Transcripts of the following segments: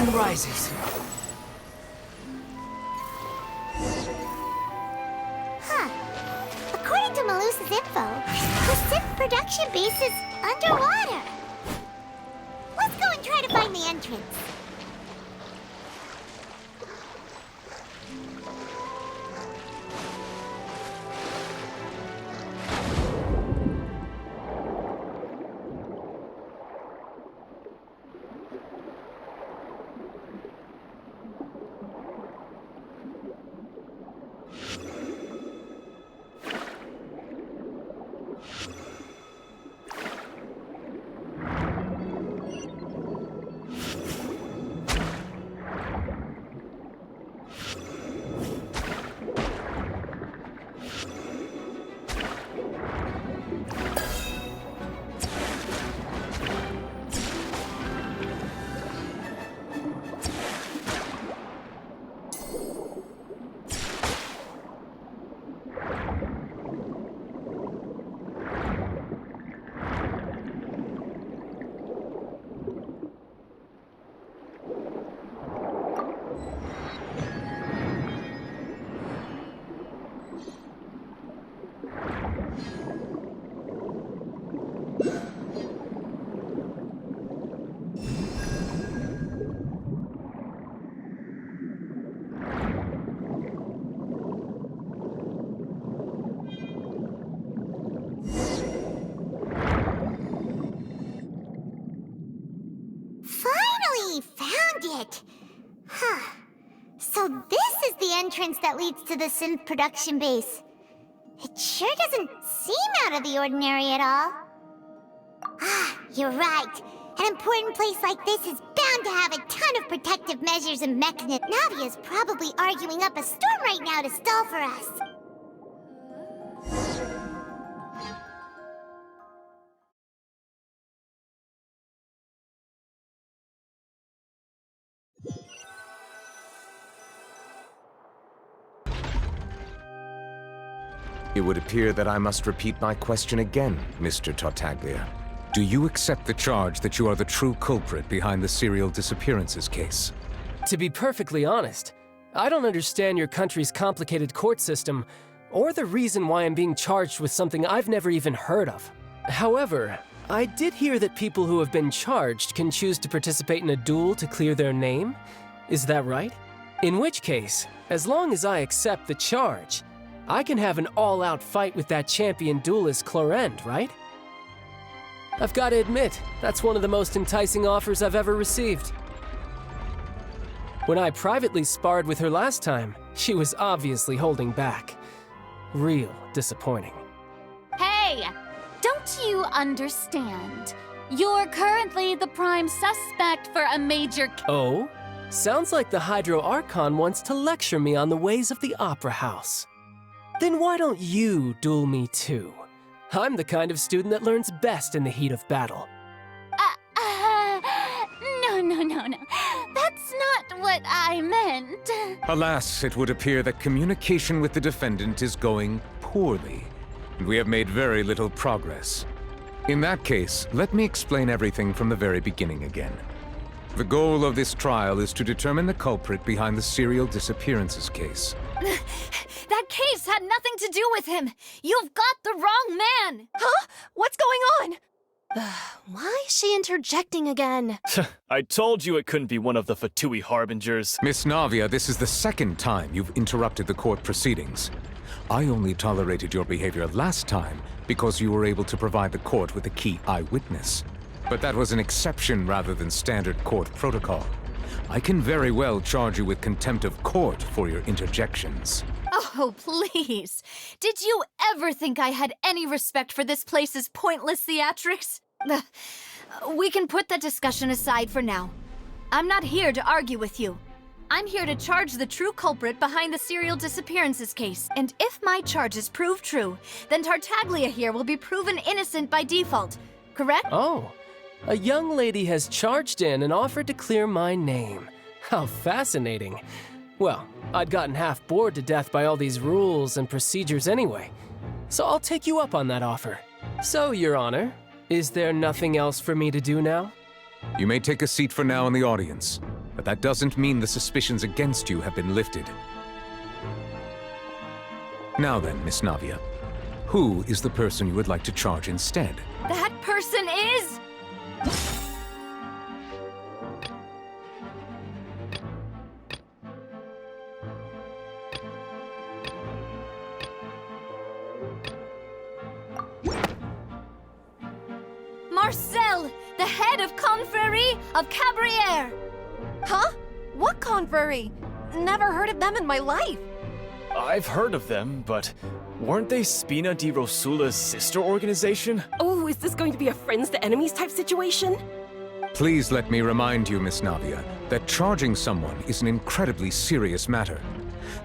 wind rises. According to Malusa's info, the synth production base is underwater. Let's go and try to find the entrance. Finally found it! Huh. So this is the entrance that leads to the synth production base. It sure doesn't seem out of the ordinary at all. You're right. An important place like this is bound to have a ton of protective measures and mechanisms. Navia's probably arguing up a storm right now to stall for us. It would appear that I must repeat my question again, Mr. Tartaglia. Do you accept the charge that you are the true culprit behind the serial disappearances case? To be perfectly honest, I don't understand your country's complicated court system, or the reason why I'm being charged with something I've never even heard of. However, I did hear that people who have been charged can choose to participate in a duel to clear their name. Is that right? In which case, as long as I accept the charge, I can have an all-out fight with that champion duelist Clorend, right? I've got to admit, that's one of the most enticing offers I've ever received. When I privately sparred with her last time, she was obviously holding back. Real disappointing. Hey! Don't you understand? You're currently the prime suspect for a major Oh? Sounds like the Hydro Archon wants to lecture me on the ways of the Opera House. Then why don't you duel me too? I'm the kind of student that learns best in the heat of battle. No. That's not what I meant. Alas, it would appear that communication with the defendant is going poorly, and we have made very little progress. In that case, let me explain everything from the very beginning again. The goal of this trial is to determine the culprit behind the serial disappearances case. That case had nothing to do with him. You've got the wrong man. Huh? What's going on? Why is she interjecting again? I told you it couldn't be one of the Fatui Harbingers. Miss Navia, this is the second time you've interrupted the court proceedings. I only tolerated your behavior last time because you were able to provide the court with a key eyewitness. But that was an exception rather than standard court protocol. I can very well charge you with contempt of court for your interjections. Oh, please. Did you ever think I had any respect for this place's pointless theatrics? We can put that discussion aside for now. I'm not here to argue with you. I'm here to charge the true culprit behind the serial disappearances case. And if my charges prove true, then Tartaglia here will be proven innocent by default. Correct? Oh, a young lady has charged in and offered to clear my name. How fascinating. Well, I'd gotten half bored to death by all these rules and procedures anyway, so I'll take you up on that offer. So, Your Honor, is there nothing else for me to do now? You may take a seat for now in the audience. but that doesn't mean the suspicions against you have been lifted. Now then, Miss Navia, who is the person you would like to charge instead? That person is... Marcel, the head of Confrérie of Cabrières! Huh? What confrérie? Never heard of them in my life. I've heard of them, but weren't they Spina di Rosula's sister organization? Oh, is this going to be a friends to enemies type situation? Please let me remind you, Miss Navia, that charging someone is an incredibly serious matter.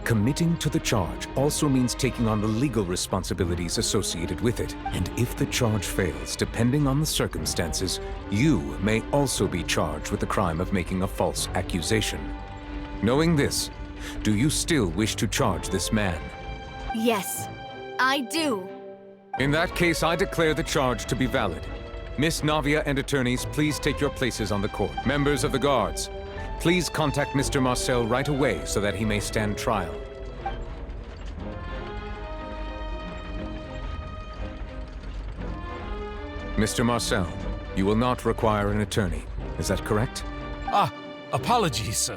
Committing to the charge also means taking on the legal responsibilities associated with it. And if the charge fails, depending on the circumstances, you may also be charged with the crime of making a false accusation. Knowing this, do you still wish to charge this man? Yes, I do. In that case, I declare the charge to be valid. Miss Navia and attorneys, please take your places on the court. Members of the guards, please contact Mr. Marcel right away so that he may stand trial. Mr. Marcel, you will not require an attorney. Is that correct? Apologies.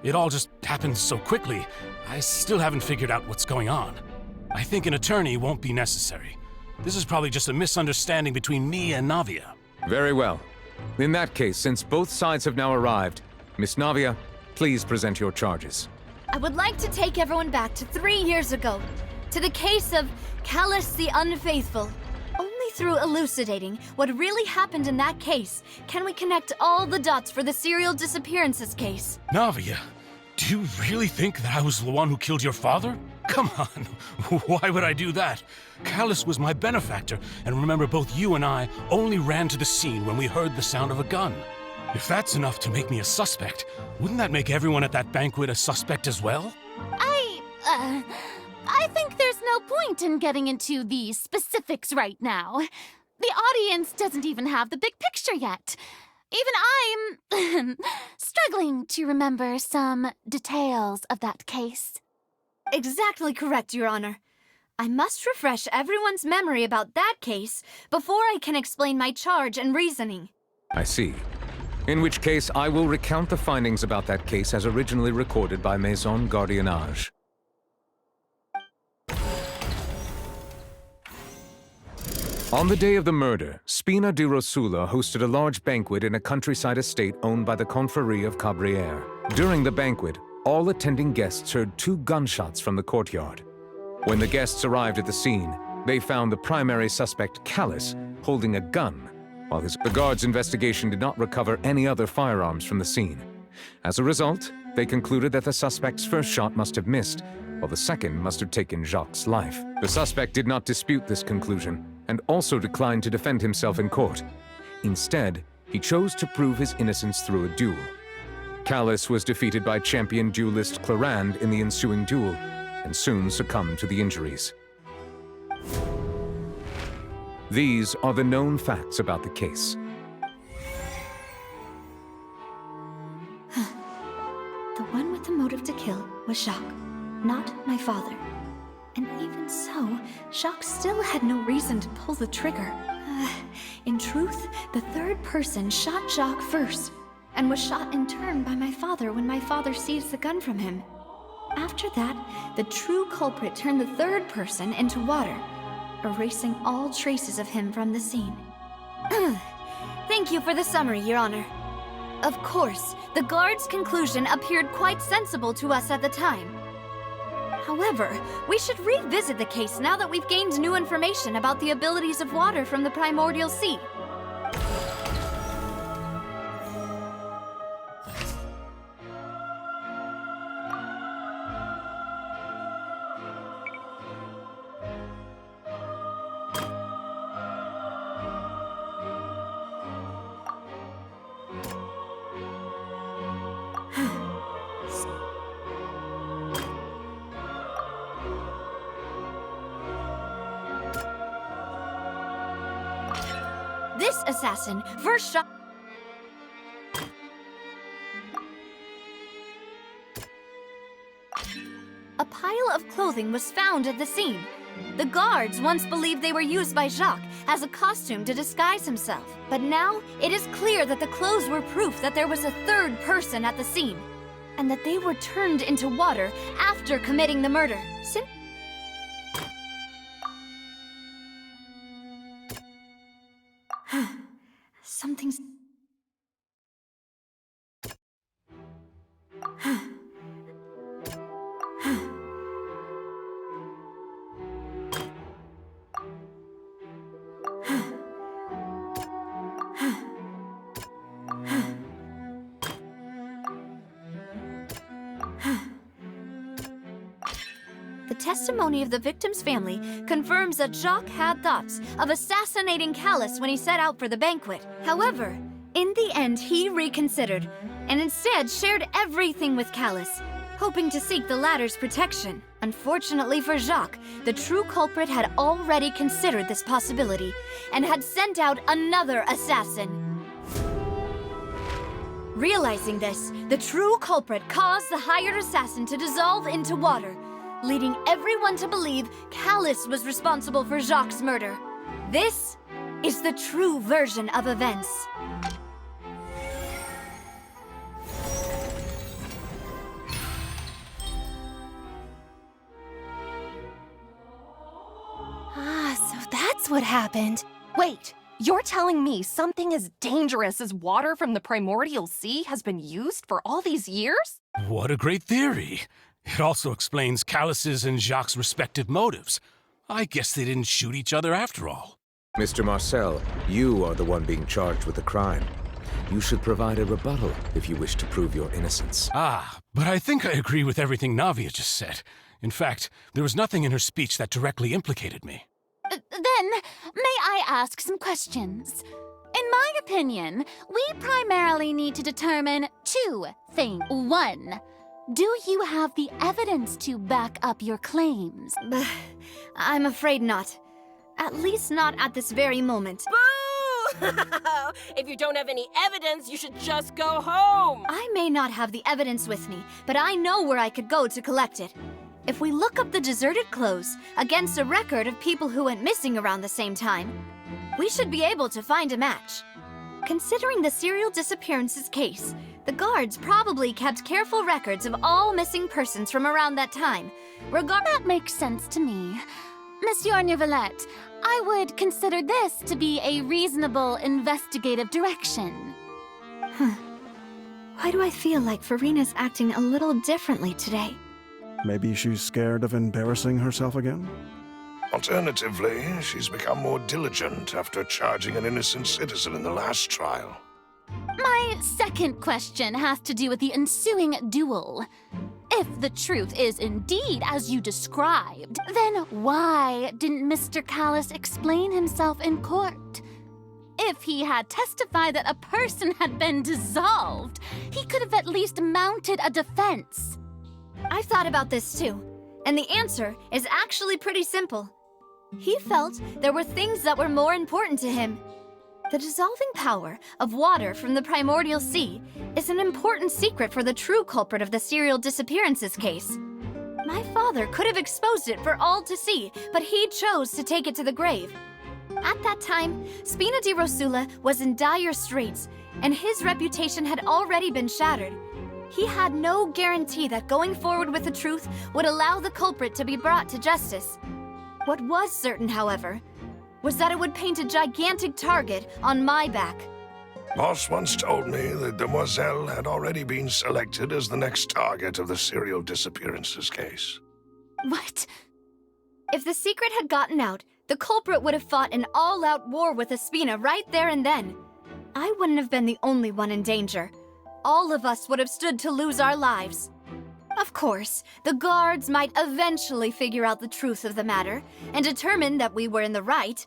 It all just happened so quickly. I still haven't figured out what's going on. I think an attorney won't be necessary. This is probably just a misunderstanding between me and Navia. Very well. In that case, since both sides have now arrived, Miss Navia, please present your charges. I would like to take everyone back to 3 years ago, to the case of Callus the Unfaithful. Only through elucidating what really happened in that case can we connect all the dots for the serial disappearances case. Navia, do you really think that I was the one who killed your father? Come on, why would I do that? Callus was my benefactor, and remember both you and I only ran to the scene when we heard the sound of a gun. If that's enough to make me a suspect, wouldn't that make everyone at that banquet a suspect as well? I think there's no point in getting into the specifics right now. The audience doesn't even have the big picture yet. Even I'm struggling to remember some details of that case. Exactly correct, Your Honor. I must refresh everyone's memory about that case before I can explain my charge and reasoning. I see. In which case, I will recount the findings about that case as originally recorded by Maison Gardiennage. On the day of the murder, Spina di Rosula hosted a large banquet in a countryside estate owned by the Confrérie of Cabrières. During the banquet, all attending guests heard 2 gunshots from the courtyard. When the guests arrived at the scene, they found the primary suspect, Callus, holding a gun, while the guards' investigation did not recover any other firearms from the scene. As a result, they concluded that the suspect's first shot must have missed, while the second must have taken Jacques' life. The suspect did not dispute this conclusion, and also declined to defend himself in court. Instead, he chose to prove his innocence through a duel. Callus was defeated by champion duelist Clarand in the ensuing duel, and soon succumbed to the injuries. These are the known facts about the case. The one with the motive to kill was Jacques, not my father. And even so, Jacques still had no reason to pull the trigger. In truth, the third person shot Jacques first, and was shot in turn by my father when my father seized the gun from him. After that, the true culprit turned the third person into water, erasing all traces of him from the scene. Thank you for the summary, Your Honor. Of course, the guard's conclusion appeared quite sensible to us at the time. However, we should revisit the case now that we've gained new information about the abilities of water from the primordial sea. This assassin first shot... a pile of clothing was found at the scene. The guards once believed they were used by Jacques as a costume to disguise himself. But now, it is clear that the clothes were proof that there was a third person at the scene, and that they were turned into water after committing the murder. Something's... The testimony of the victim's family confirms that Jacques had thoughts of assassinating Callus when he set out for the banquet. However, in the end, he reconsidered, and instead shared everything with Callus, hoping to seek the latter's protection. Unfortunately for Jacques, the true culprit had already considered this possibility, and had sent out another assassin. Realizing this, the true culprit caused the hired assassin to dissolve into water, leading everyone to believe Callus was responsible for Jacques' murder. This is the true version of events. So that's what happened. Wait, you're telling me something as dangerous as water from the primordial sea has been used for all these years? What a great theory. It also explains Callus's and Jacques' respective motives. I guess they didn't shoot each other after all. Mr. Marcel, you are the one being charged with the crime. You should provide a rebuttal if you wish to prove your innocence. Ah, but I think I agree with everything Navia just said. In fact, there was nothing in her speech that directly implicated me. Then, may I ask some questions? In my opinion, we primarily need to determine two things. One, do you have the evidence to back up your claims? I'm afraid not. At least not at this very moment. Boo! If you don't have any evidence, you should just go home! I may not have the evidence with me, but I know where I could go to collect it. If we look up the deserted clothes against a record of people who went missing around the same time, we should be able to find a match. Considering the serial disappearances case, the guards probably kept careful records of all missing persons from around that time. That makes sense to me. Monsieur Neuvillette, I would consider this to be a reasonable investigative direction. Why do I feel like Farina's acting a little differently today? Maybe she's scared of embarrassing herself again? Alternatively, she's become more diligent after charging an innocent citizen in the last trial. My second question has to do with the ensuing duel. If the truth is indeed as you described, then why didn't Mr. Callus explain himself in court? If he had testified that a person had been dissolved, he could have at least mounted a defense. I've thought about this too, and the answer is actually pretty simple. He felt there were things that were more important to him. The dissolving power of water from the primordial sea is an important secret for the true culprit of the serial disappearances case. My father could have exposed it for all to see, but he chose to take it to the grave. At that time, Spina di Rosula was in dire straits, and his reputation had already been shattered. He had no guarantee that going forward with the truth would allow the culprit to be brought to justice. What was certain, however, was that it would paint a gigantic target on my back. Boss once told me that Demoiselle had already been selected as the next target of the serial disappearances case. What? If the secret had gotten out, the culprit would have fought an all-out war with Espina right there and then. I wouldn't have been the only one in danger. All of us would have stood to lose our lives. Of course, the guards might eventually figure out the truth of the matter and determine that we were in the right.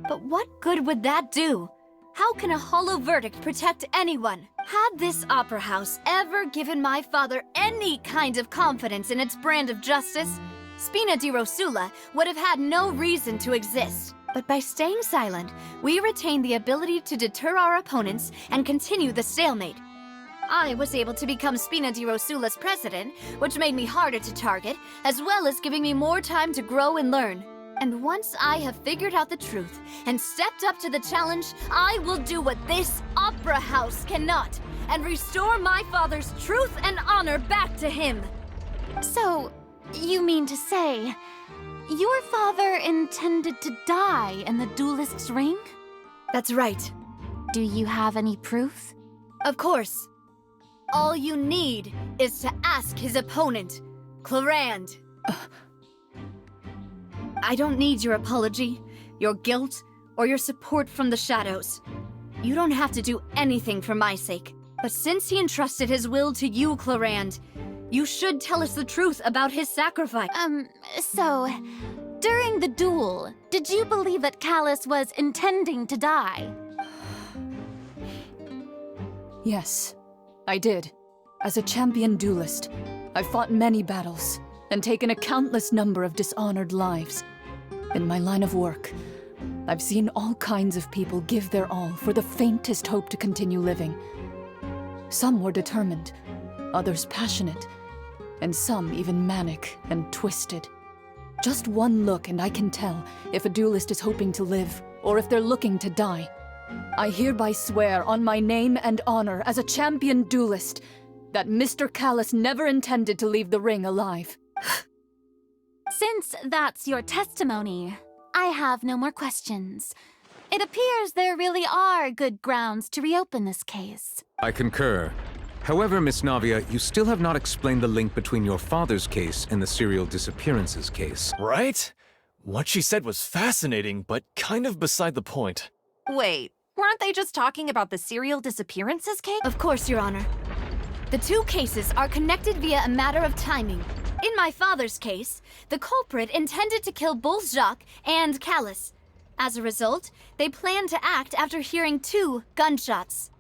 But what good would that do? How can a hollow verdict protect anyone? Had this opera house ever given my father any kind of confidence in its brand of justice, Spina di Rosula would have had no reason to exist. But by staying silent, we retain the ability to deter our opponents and continue the stalemate. I was able to become Spina di Rosula's president, which made me harder to target, as well as giving me more time to grow and learn. And once I have figured out the truth and stepped up to the challenge, I will do what this opera house cannot, and restore my father's truth and honor back to him. So, you mean to say, your father intended to die in the duelist's ring? That's right. Do you have any proof? Of course. All you need is to ask his opponent, Clarand. I don't need your apology, your guilt, or your support from the shadows. You don't have to do anything for my sake. But since he entrusted his will to you, Clarand, you should tell us the truth about his sacrifice. So, during the duel, did you believe that Callus was intending to die? Yes, I did. As a champion duelist, I've fought many battles and taken a countless number of dishonored lives. In my line of work, I've seen all kinds of people give their all for the faintest hope to continue living. Some were determined, others passionate, and some even manic and twisted. Just one look and I can tell if a duelist is hoping to live or if they're looking to die. I hereby swear on my name and honor as a champion duelist that Mr. Callus never intended to leave the ring alive. Since that's your testimony, I have no more questions. It appears there really are good grounds to reopen this case. I concur. However, Miss Navia, you still have not explained the link between your father's case and the serial disappearances case. Right? What she said was fascinating, but kind of beside the point. Wait, weren't they just talking about the serial disappearances case? Of course, Your Honor. The two cases are connected via a matter of timing. In my father's case, the culprit intended to kill both Jacques and Callus. As a result, they planned to act after hearing 2 gunshots.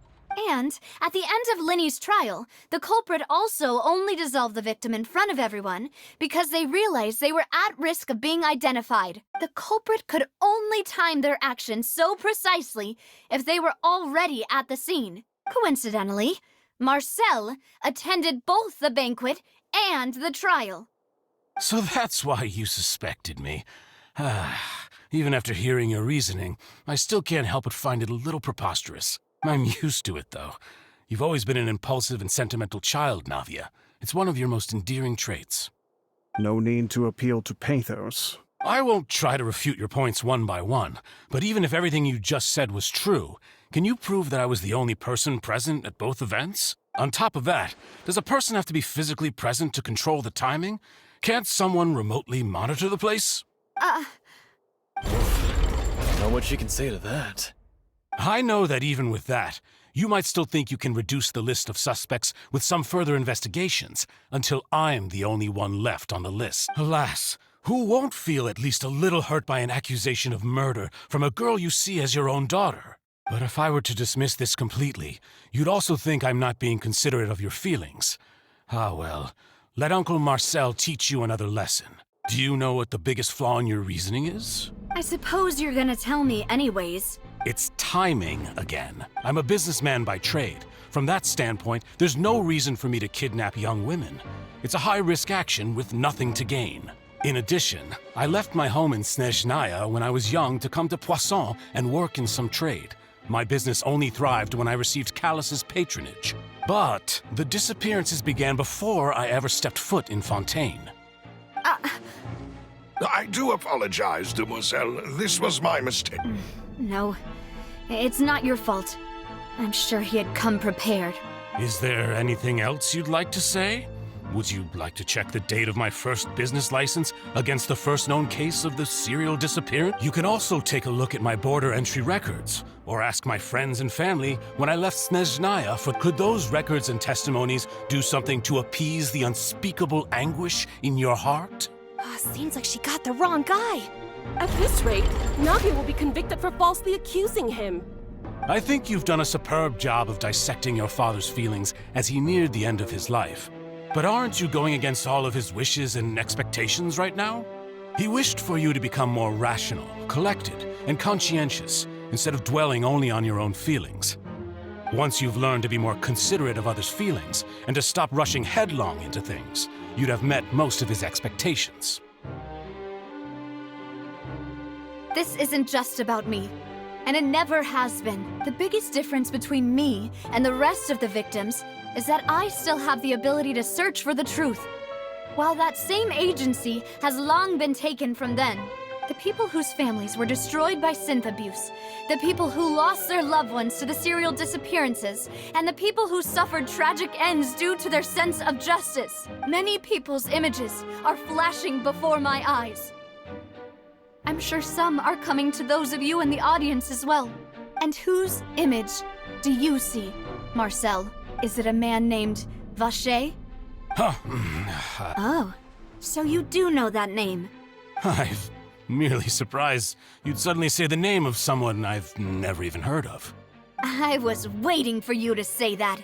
And, at the end of Linny's trial, the culprit also only dissolved the victim in front of everyone because they realized they were at risk of being identified. The culprit could only time their actions so precisely if they were already at the scene. Coincidentally, Marcel attended both the banquet and the trial. So that's why you suspected me. Even after hearing your reasoning, I still can't help but find it a little preposterous. I'm used to it, though. You've always been an impulsive and sentimental child, Navia. It's one of your most endearing traits. No need to appeal to pathos. I won't try to refute your points one by one, but even if everything you just said was true, can you prove that I was the only person present at both events? On top of that, does a person have to be physically present to control the timing? Can't someone remotely monitor the place? I don't know what she can say to that. I know that even with that, you might still think you can reduce the list of suspects with some further investigations until I'm the only one left on the list. Alas, who won't feel at least a little hurt by an accusation of murder from a girl you see as your own daughter? But if I were to dismiss this completely, you'd also think I'm not being considerate of your feelings. Ah well, let Uncle Marcel teach you another lesson. Do you know what the biggest flaw in your reasoning is? I suppose you're gonna tell me anyways. It's timing again. I'm a businessman by trade. From that standpoint, there's no reason for me to kidnap young women. It's a high-risk action with nothing to gain. In addition, I left my home in Snezhnaya when I was young to come to Poisson and work in some trade. My business only thrived when I received Callus's patronage. But the disappearances began before I ever stepped foot in Fontaine. I do apologize, demoiselle. This was my mistake. No, it's not your fault. I'm sure he had come prepared. Is there anything else you'd like to say? Would you like to check the date of my first business license against the first known case of the serial disappearance? You can also take a look at my border entry records, or ask my friends and family when I left Snezhnaya for could those records and testimonies do something to appease the unspeakable anguish in your heart? Seems like she got the wrong guy. At this rate, Navia will be convicted for falsely accusing him. I think you've done a superb job of dissecting your father's feelings as he neared the end of his life. But aren't you going against all of his wishes and expectations right now? He wished for you to become more rational, collected, and conscientious, instead of dwelling only on your own feelings. Once you've learned to be more considerate of others' feelings and to stop rushing headlong into things, you'd have met most of his expectations. This isn't just about me, and it never has been. The biggest difference between me and the rest of the victims is that I still have the ability to search for the truth. While that same agency has long been taken from them, the people whose families were destroyed by synth abuse, the people who lost their loved ones to the serial disappearances, and the people who suffered tragic ends due to their sense of justice. Many people's images are flashing before my eyes. I'm sure some are coming to those of you in the audience as well. And whose image do you see, Marcel? Is it a man named Vacher? Oh, so you do know that name. I'm merely surprised you'd suddenly say the name of someone I've never even heard of. I was waiting for you to say that.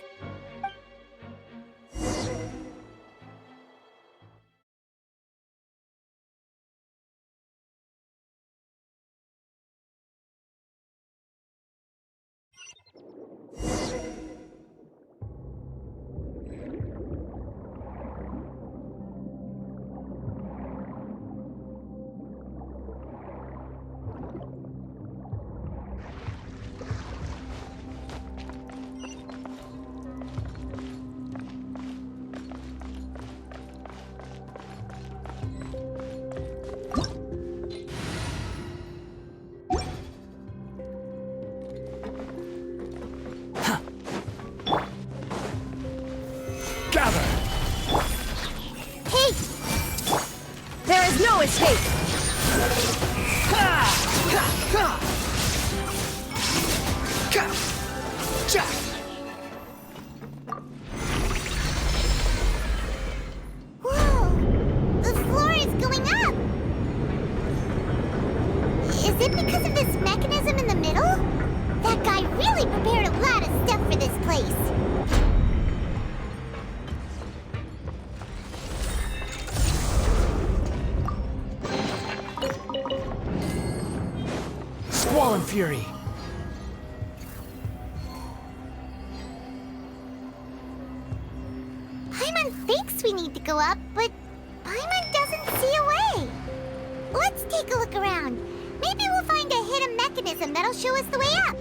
No escape! Whoa! The floor is going up! Is it because of this mechanism in the middle? That guy really prepared a lot of stuff for this place. Squall and Fury. Paimon thinks we need to go up, but Paimon doesn't see a way. Let's take a look around. Maybe we'll find a hidden mechanism that'll show us the way up.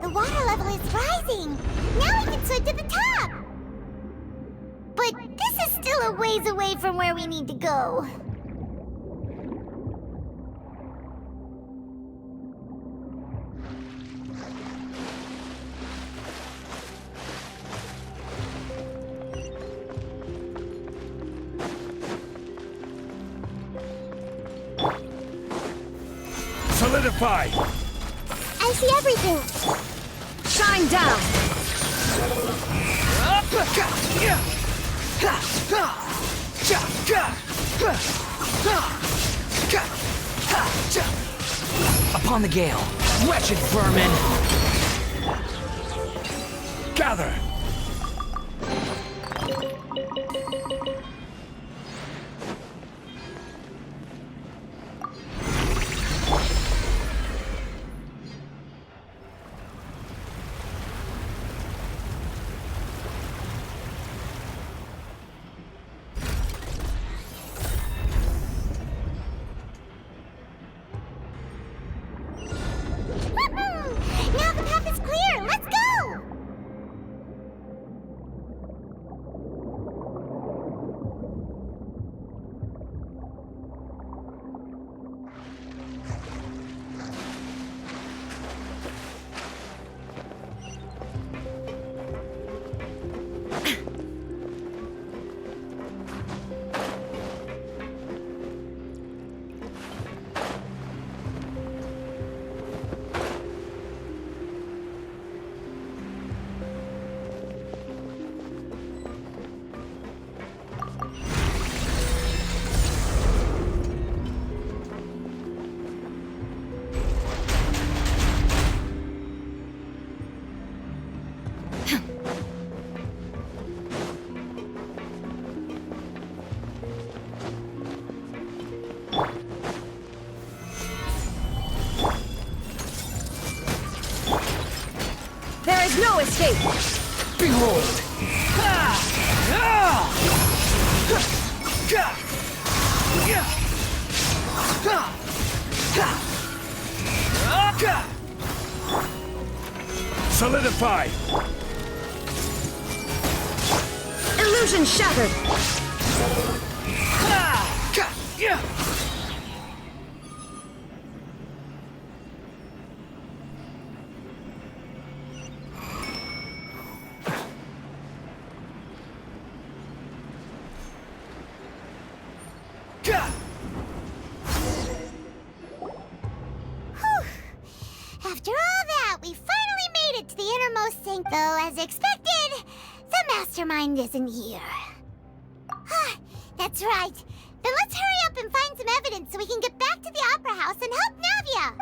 The water level is rising! Now we can swim to the top! But this is still a ways away from where we need to go. Solidify! I see everything! Shine down! Upon the gale, wretched vermin! Gather! No escape! Behold! Solidify! Illusion shattered! After all that, we finally made it to the innermost sink, though, as expected, the mastermind isn't here. That's right. Then let's hurry up and find some evidence so we can get back to the Opera House and help Navia!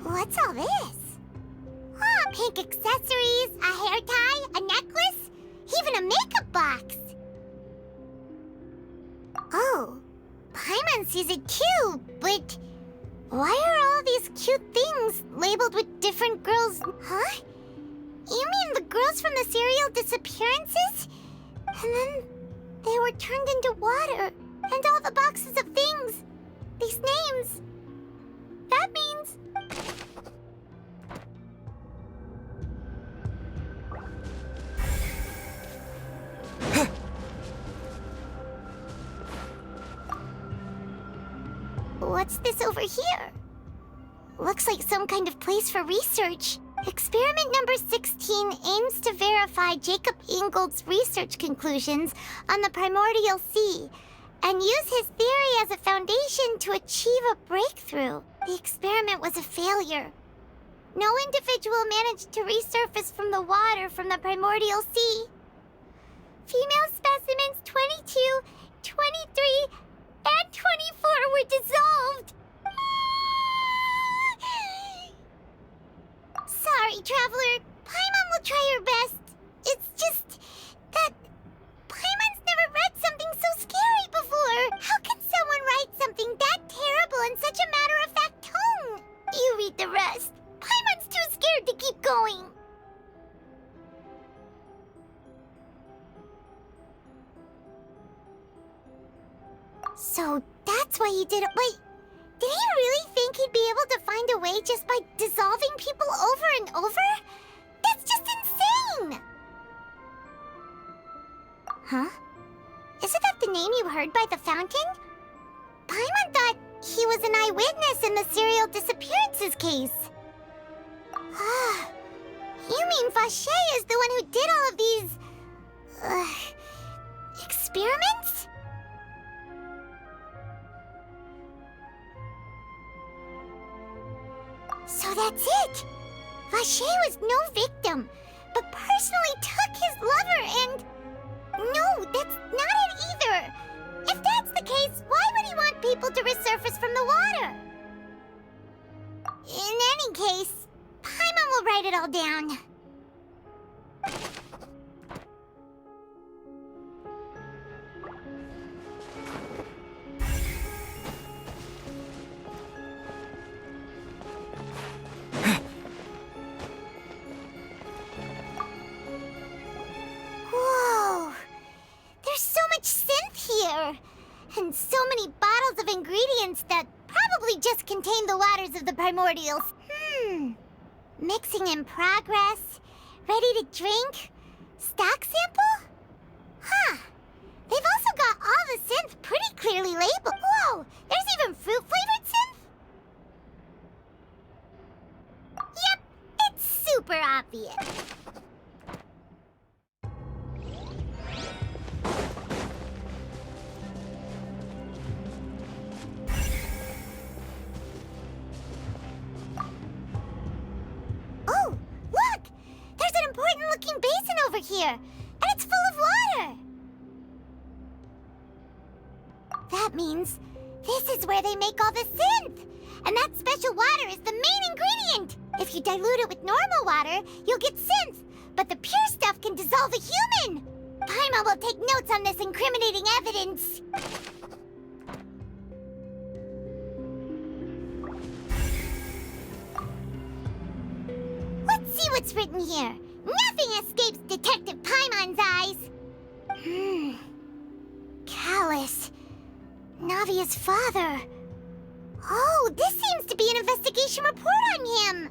What's all this? Pink accessories, a hair tie, a necklace, even a makeup box. Oh, Paimon sees it too, but why are all these cute things labeled with different girls? Huh? You mean the girls from the serial disappearances? And then they were turned into water, and all the boxes of things, these names. That means... What's this over here? Looks like some kind of place for research. Experiment number 16 aims to verify Jacob Ingold's research conclusions on the primordial sea and use his theory as a foundation to achieve a breakthrough. The experiment was a failure. No individual managed to resurface from the water from the primordial sea. Female specimens 22, 23, and 24 were dissolved. Sorry, Traveler. Paimon will try her best. It's just that Paimon's never read something so scary before. How can someone write something that terrible in such a matter-of-fact tone? You read the rest. Paimon's too scared to keep going. So that's why he did it. Wait, did he really think he'd be able to find a way just by dissolving people over and over? That's just insane! Huh? Isn't that the name you heard by the fountain? Paimon thought he was an eyewitness in the serial disappearances case. You mean Vache is the one who did all of these... experiments? So that's it! Vache was no victim, but personally took his lover and... No, that's not it either! If that's the case, why would he want people to resurface from the water? In any case, Paimon will write it all down. Whoa! There's so much synth here! And so many bottles of ingredients that probably just contain the waters of the primordials. Mixing in progress. Ready to drink? Stock sample? Huh. They've also got all the synth pretty clearly labeled. Whoa! There's even fruit-flavored synth? Yep, it's super obvious. Oh, look! There's an important-looking basin over here, and it's full of water! That means this is where they make all the synth! And that special water is the main ingredient! If you dilute it with normal water, you'll get synth, but the pure stuff can dissolve a human! Paimon will take notes on this incriminating evidence. Let's see what's written here. Nothing escapes Detective Paimon's eyes. Callus. Navia's father. Oh, this seems to be an investigation report on him.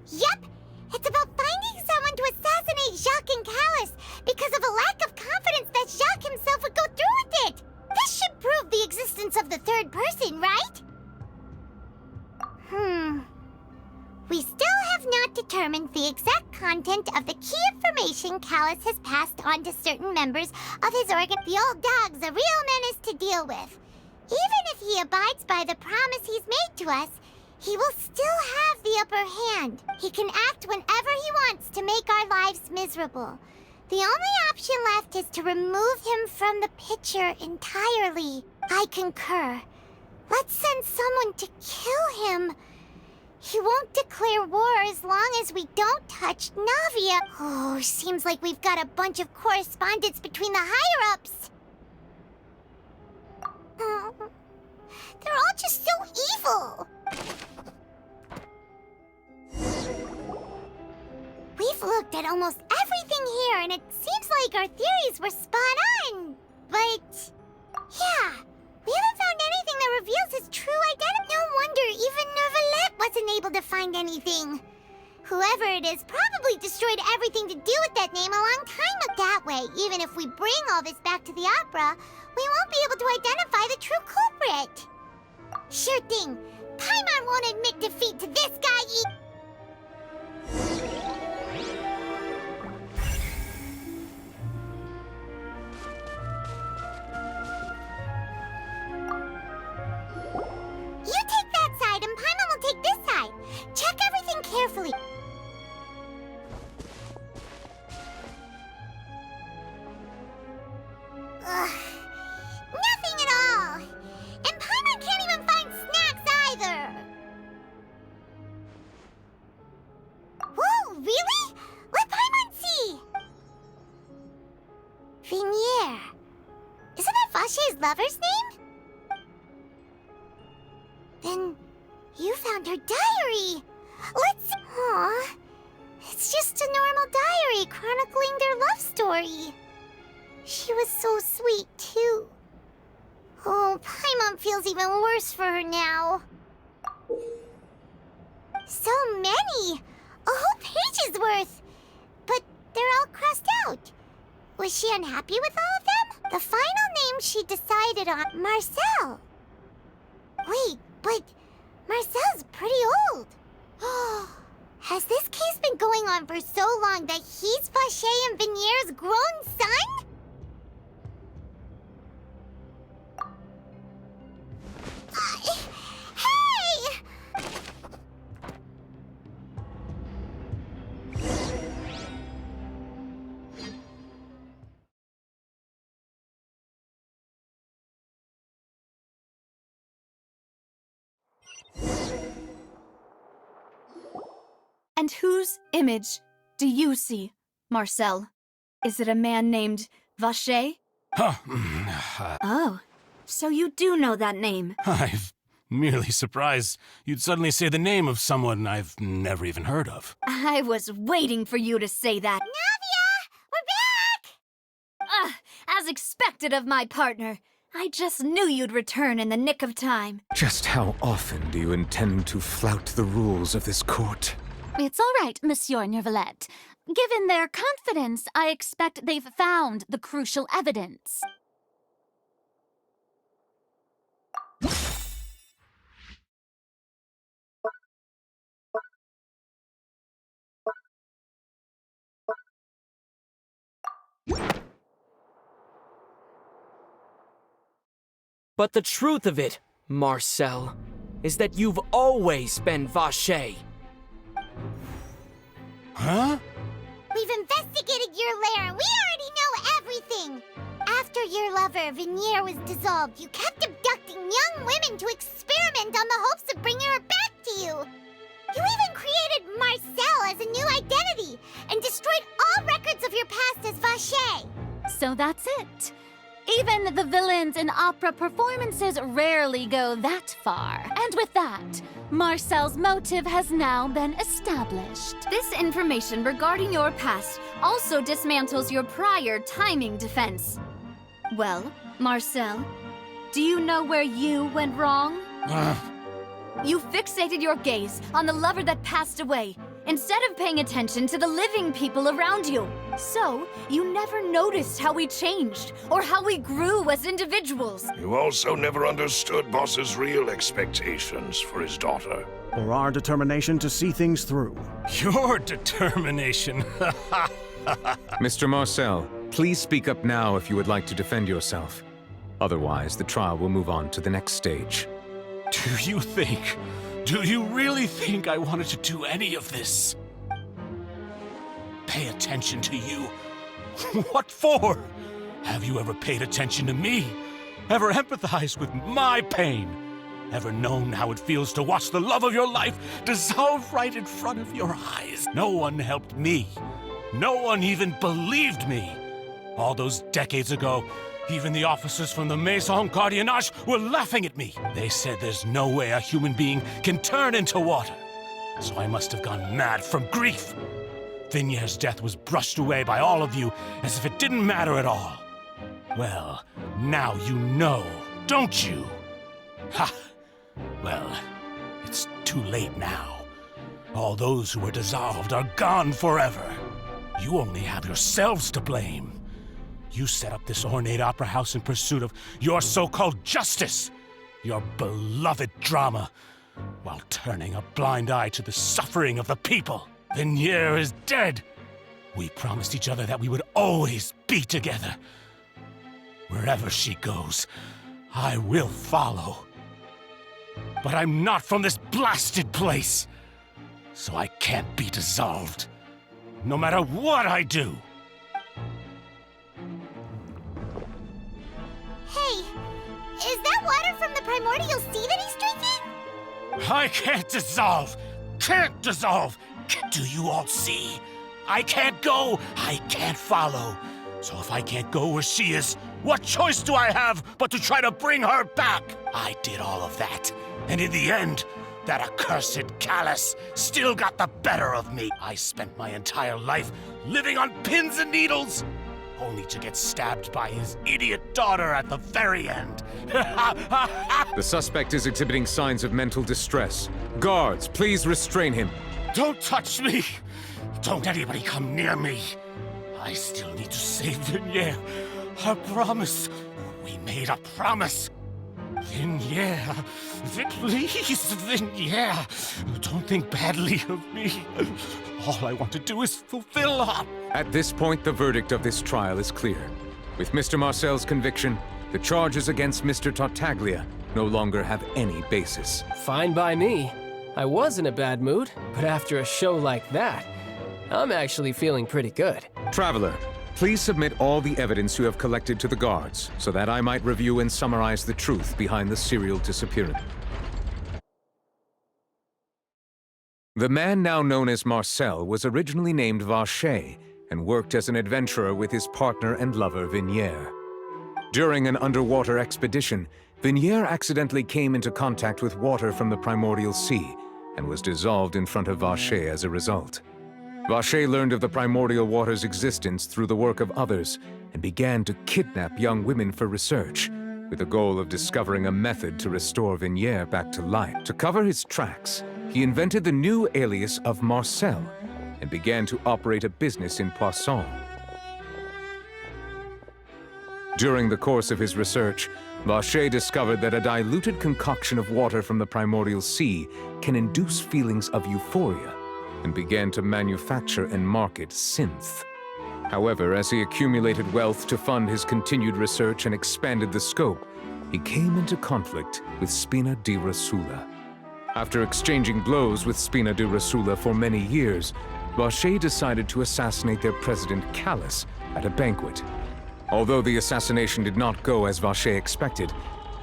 Yep, it's about finding someone to assassinate Jacques and Callus because of a lack of confidence that Jacques himself would go through with it. This should prove the existence of the third person, right? We still have not determined the exact content of the key information Callus has passed on to certain members of his organ. The old dog's a real menace to deal with. Even if he abides by the promise he's made to us, he will still have the upper hand. He can act whenever he wants to make our lives miserable. The only option left is to remove him from the picture entirely. I concur. Let's send someone to kill him. He won't declare war as long as we don't touch Navia. Oh, seems like we've got a bunch of correspondence between the higher-ups. They're all just so evil. We've looked at almost everything here, and it seems like our theories were spot on. But, yeah, we haven't found anything that reveals his true identity. No wonder even Neuvillette wasn't able to find anything. Whoever it is probably destroyed everything to do with that name a long time ago. That way, even if we bring all this back to the opera, we won't be able to identify the true culprit. Sure thing. Paimon won't admit defeat to this guy You take that side and Paimon will take this side. Check everything carefully. Ugh. Nothing at all. And Paimon can't even find snacks either. Whoa, really? Let Paimon see. Vinier. Isn't that Vache's lover's name? Then you found her diary. Let's... Aw. It's just a normal diary chronicling their love story. She was so sweet, too. Oh, Paimon feels even worse for her now. So many! A whole page's worth! But they're all crossed out. Was she unhappy with all of them? The final name she decided on, Marcel. Wait, but Marcel's pretty old. Has this case been going on for so long that he's Vache and Vinier's grown son? Hey! And whose image do you see, Marcel? Is it a man named Vache? Oh, so you do know that name. I'm merely surprised you'd suddenly say the name of someone I've never even heard of. I was waiting for you to say that. Navia! We're back! As expected of my partner. I just knew you'd return in the nick of time. Just how often do you intend to flout the rules of this court? It's all right, Monsieur Neuvillette. Given their confidence, I expect they've found the crucial evidence. But the truth of it, Marcel, is that you've always been Vache. Huh? We've investigated your lair and we already know everything! After your lover, Vinier, was dissolved, you kept abducting young women to experiment on the hopes of bringing her back to you! You even created Marcel as a new identity and destroyed all records of your past as Vache. So that's it. Even the villains in opera performances rarely go that far. And with that, Marcel's motive has now been established. This information regarding your past also dismantles your prior timing defense. Well, Marcel, do you know where you went wrong? You fixated your gaze on the lover that passed away, instead of paying attention to the living people around you. So, you never noticed how we changed, or how we grew as individuals. You also never understood Boss's real expectations for his daughter. Or our determination to see things through. Your determination. Mr. Marcel, please speak up now if you would like to defend yourself. Otherwise, the trial will move on to the next stage. Do you really think I wanted to do any of this? Pay attention to you? What for? Have you ever paid attention to me? Ever empathized with my pain? Ever known how it feels to watch the love of your life dissolve right in front of your eyes? No one helped me. No one even believed me. All those decades ago, even the officers from the Maison Gardiennage were laughing at me. They said there's no way a human being can turn into water. So I must have gone mad from grief. Vignier's death was brushed away by all of you as if it didn't matter at all. Well, now you know, don't you? Ha! Well, it's too late now. All those who were dissolved are gone forever. You only have yourselves to blame. You set up this ornate opera house in pursuit of your so-called justice, your beloved drama, while turning a blind eye to the suffering of the people. Vignier is dead. We promised each other that we would always be together. Wherever she goes, I will follow. But I'm not from this blasted place, so I can't be dissolved, no matter what I do. Hey, is that water from the primordial sea that he's drinking? I can't dissolve! Can't dissolve! Do you all see? I can't go! I can't follow! So if I can't go where she is, what choice do I have but to try to bring her back? I did all of that, and in the end, that accursed Callus still got the better of me. I spent my entire life living on pins and needles, only to get stabbed by his idiot daughter at the very end. The suspect is exhibiting signs of mental distress. Guards, please restrain him. Don't touch me! Don't anybody come near me! I still need to save Vignier. I promise. We made a promise. Vignier. Please, Vignier. Don't think badly of me. All I want to do is fulfill her. At this point, the verdict of this trial is clear. With Mr. Marcel's conviction, the charges against Mr. Tartaglia no longer have any basis. Fine by me. I was in a bad mood, but after a show like that, I'm actually feeling pretty good. Traveler, please submit all the evidence you have collected to the guards, so that I might review and summarize the truth behind the serial disappearance. The man now known as Marcel was originally named Vache and worked as an adventurer with his partner and lover Vignier. During an underwater expedition, Vignier accidentally came into contact with water from the primordial sea and was dissolved in front of Vache as a result. Vache learned of the primordial water's existence through the work of others and began to kidnap young women for research, with the goal of discovering a method to restore Vignier back to life. To cover his tracks, he invented the new alias of Marcel and began to operate a business in Poisson. During the course of his research, Vache discovered that a diluted concoction of water from the primordial sea can induce feelings of euphoria, and began to manufacture and market synth. However, as he accumulated wealth to fund his continued research and expanded the scope, he came into conflict with Spina di Rosula. After exchanging blows with Spina di Rosula for many years, Vache decided to assassinate their president Callus at a banquet. Although the assassination did not go as Vache expected,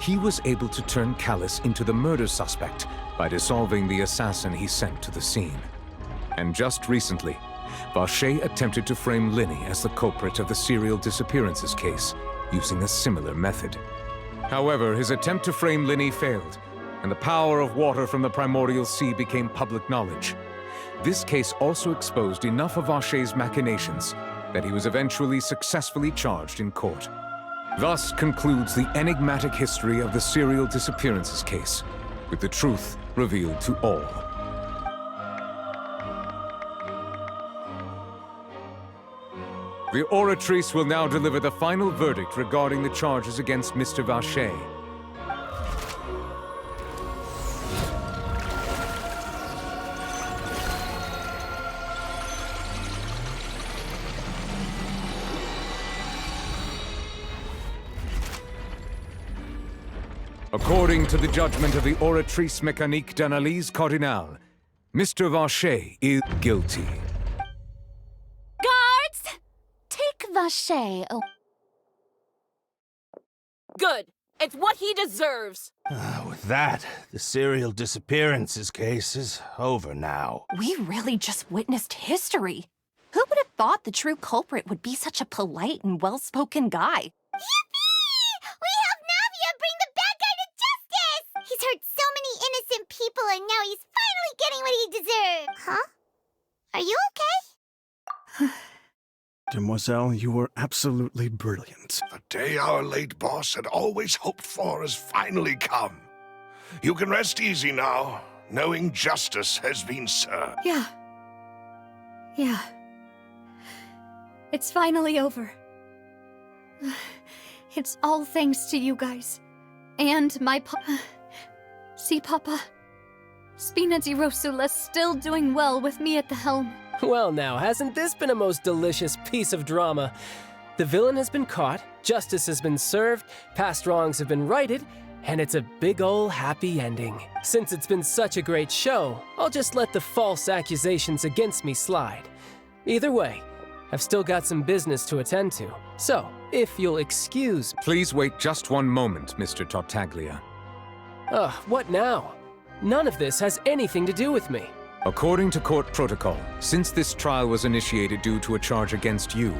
he was able to turn Callus into the murder suspect by dissolving the assassin he sent to the scene. And just recently, Vacher attempted to frame Linny as the culprit of the serial disappearances case, using a similar method. However, his attempt to frame Linny failed, and the power of water from the primordial sea became public knowledge. This case also exposed enough of Vacher's machinations that he was eventually successfully charged in court. Thus concludes the enigmatic history of the serial disappearances case, with the truth revealed to all. The Oratrice will now deliver the final verdict regarding the charges against Mr. Vacher. According to the judgment of the Oratrice Mécanique d'Analyse Cardinale, Mr. Vacher is guilty. Guards! Take Vacher away. Good. It's what he deserves. With that, the serial disappearances case is over now. We really just witnessed history. Who would have thought the true culprit would be such a polite and well-spoken guy? Yippee! We helped Navia bring the bad guy to justice! He's hurt so many innocent people and now he's finally getting what he deserves. Huh? Are you okay? Demoiselle, you were absolutely brilliant. The day our late boss had always hoped for has finally come. You can rest easy now, knowing justice has been served. Yeah. It's finally over. It's all thanks to you guys. And my See, Papa? Spina di Rosula's still doing well with me at the helm. Well now, hasn't this been a most delicious piece of drama? The villain has been caught, justice has been served, past wrongs have been righted, and it's a big ol' happy ending. Since it's been such a great show, I'll just let the false accusations against me slide. Either way, I've still got some business to attend to. So, if you'll excuse... Please wait just one moment, Mr. Tartaglia. What now? None of this has anything to do with me. According to court protocol, since this trial was initiated due to a charge against you,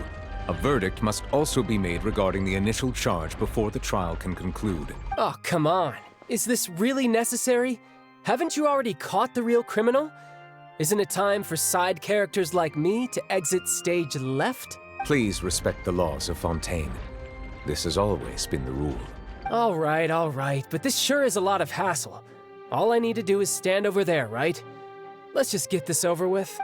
a verdict must also be made regarding the initial charge before the trial can conclude. Oh, come on. Is this really necessary? Haven't you already caught the real criminal? Isn't it time for side characters like me to exit stage left? Please respect the laws of Fontaine. This has always been the rule. All right, but this sure is a lot of hassle. All I need to do is stand over there, right? Let's just get this over with.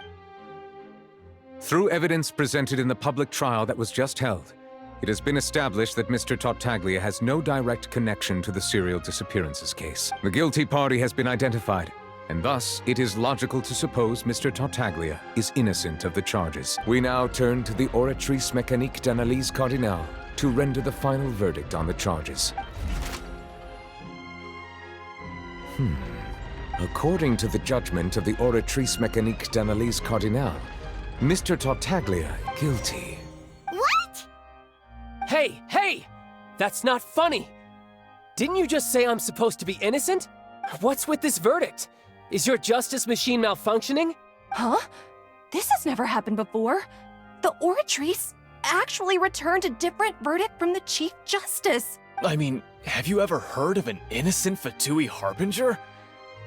Through evidence presented in the public trial that was just held, it has been established that Mr. Tartaglia has no direct connection to the serial disappearances case. The guilty party has been identified, and thus it is logical to suppose Mr. Tartaglia is innocent of the charges. We now turn to the Oratrice Mécanique d'Analyse Cardinale to render the final verdict on the charges. According to the judgment of the Oratrice Mécanique d'Analyse Cardinale, Mr. Tartaglia guilty. What? Hey! That's not funny! Didn't you just say I'm supposed to be innocent? What's with this verdict? Is your justice machine malfunctioning? Huh? This has never happened before. The Oratrice actually returned a different verdict from the Chief Justice. I mean, have you ever heard of an innocent Fatui Harbinger?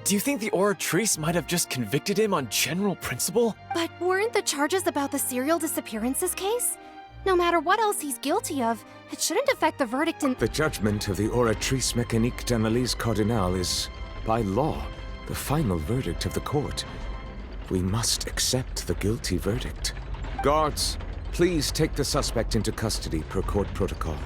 Do you think the Oratrice might have just convicted him on general principle? But weren't the charges about the serial disappearances case? No matter what else he's guilty of, it shouldn't affect the verdict in— The judgment of the Oratrice Mécanique d'Analyse Cardinale is, by law, the final verdict of the court. We must accept the guilty verdict. Guards, please take the suspect into custody per court protocol.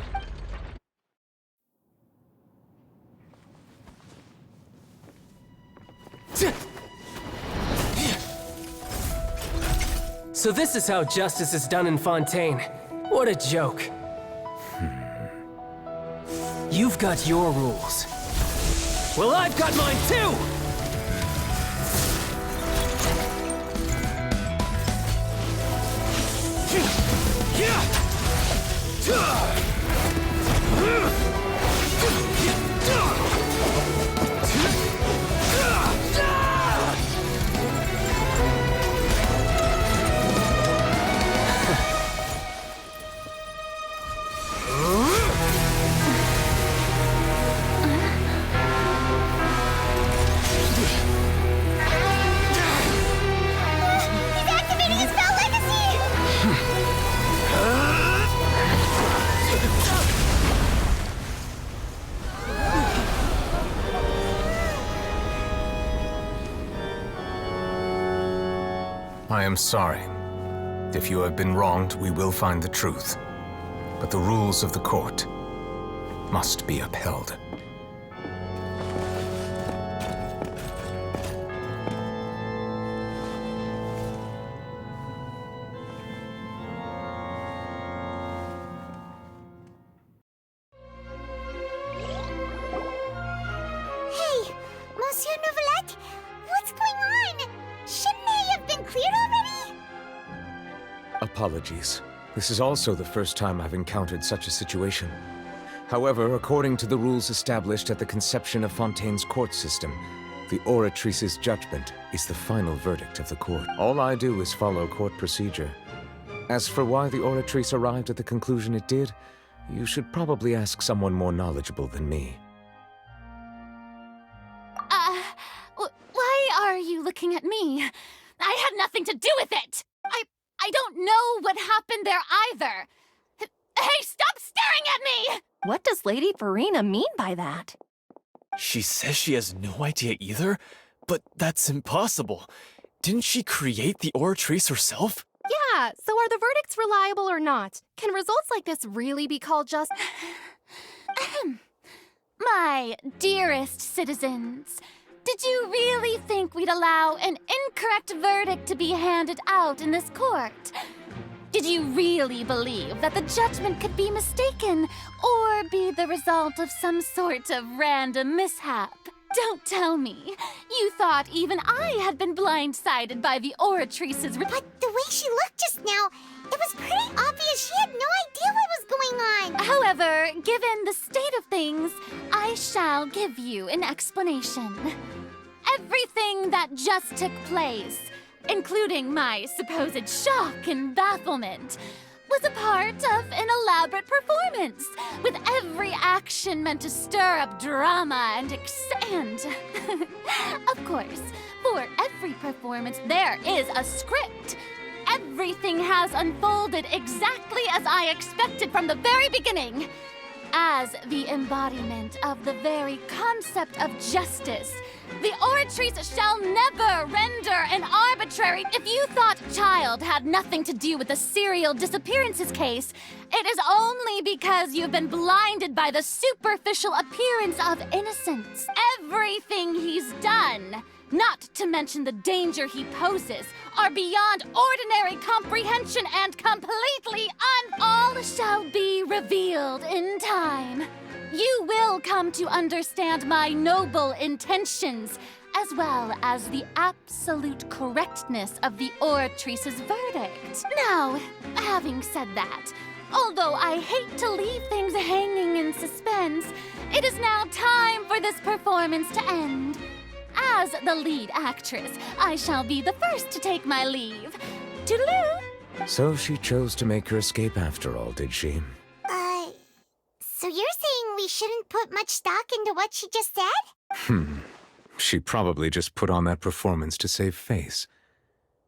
So this is how justice is done in Fontaine. What a joke. You've got your rules. Well, I've got mine too! Yeah! I am sorry. If you have been wronged, we will find the truth. But the rules of the court must be upheld. Hey, Monsieur Nouvelette, what's going on? Shouldn't they have been cleared already? Apologies. This is also the first time I've encountered such a situation. However, according to the rules established at the conception of Fontaine's court system, the Oratrice's judgment is the final verdict of the court. All I do is follow court procedure. As for why the Oratrice arrived at the conclusion it did, you should probably ask someone more knowledgeable than me. Why are you looking at me? I had nothing to do with it! I don't know what happened there either! Hey, stop staring at me! What does Lady Farina mean by that? She says she has no idea either, but that's impossible. Didn't she create the Oratrice herself? Yeah, so are the verdicts reliable or not? Can results like this really be called just... My dearest citizens, did you really think we'd allow an incorrect verdict to be handed out in this court? Did you really believe that the judgment could be mistaken or be the result of some sort of random mishap? Don't tell me. You thought even I had been blindsided by the Oratrice's... But the way she looked just now, it was pretty obvious she had no idea what was going on. However, given the state of things, I shall give you an explanation. Everything that just took place, including my supposed shock and bafflement, was a part of an elaborate performance, with every action meant to stir up drama and of course, for every performance there is a script. Everything has unfolded exactly as I expected from the very beginning. As the embodiment of the very concept of justice, the Oratrice shall never render an arbitrary... If you thought Child had nothing to do with the serial disappearances case, it is only because you've been blinded by the superficial appearance of innocence. Everything he's done, not to mention the danger he poses, are beyond ordinary comprehension and completely all shall be revealed in time. You will come to understand my noble intentions, as well as the absolute correctness of the Oratrice's verdict. Now, having said that, although I hate to leave things hanging in suspense, it is now time for this performance to end. As the lead actress, I shall be the first to take my leave. Toodaloo! So she chose to make her escape after all, did she? So you're saying we shouldn't put much stock into what she just said? She probably just put on that performance to save face.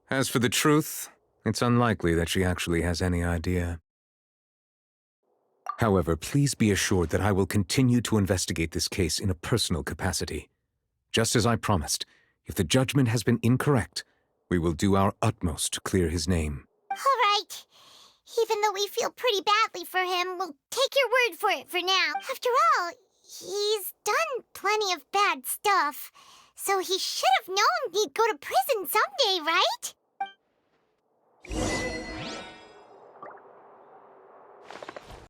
As for the truth, it's unlikely that she actually has any idea. However, please be assured that I will continue to investigate this case in a personal capacity. Just as I promised, if the judgment has been incorrect, we will do our utmost to clear his name. All right. Even though we feel pretty badly for him, we'll take your word for it for now. After all, he's done plenty of bad stuff, so he should have known he'd go to prison someday, right?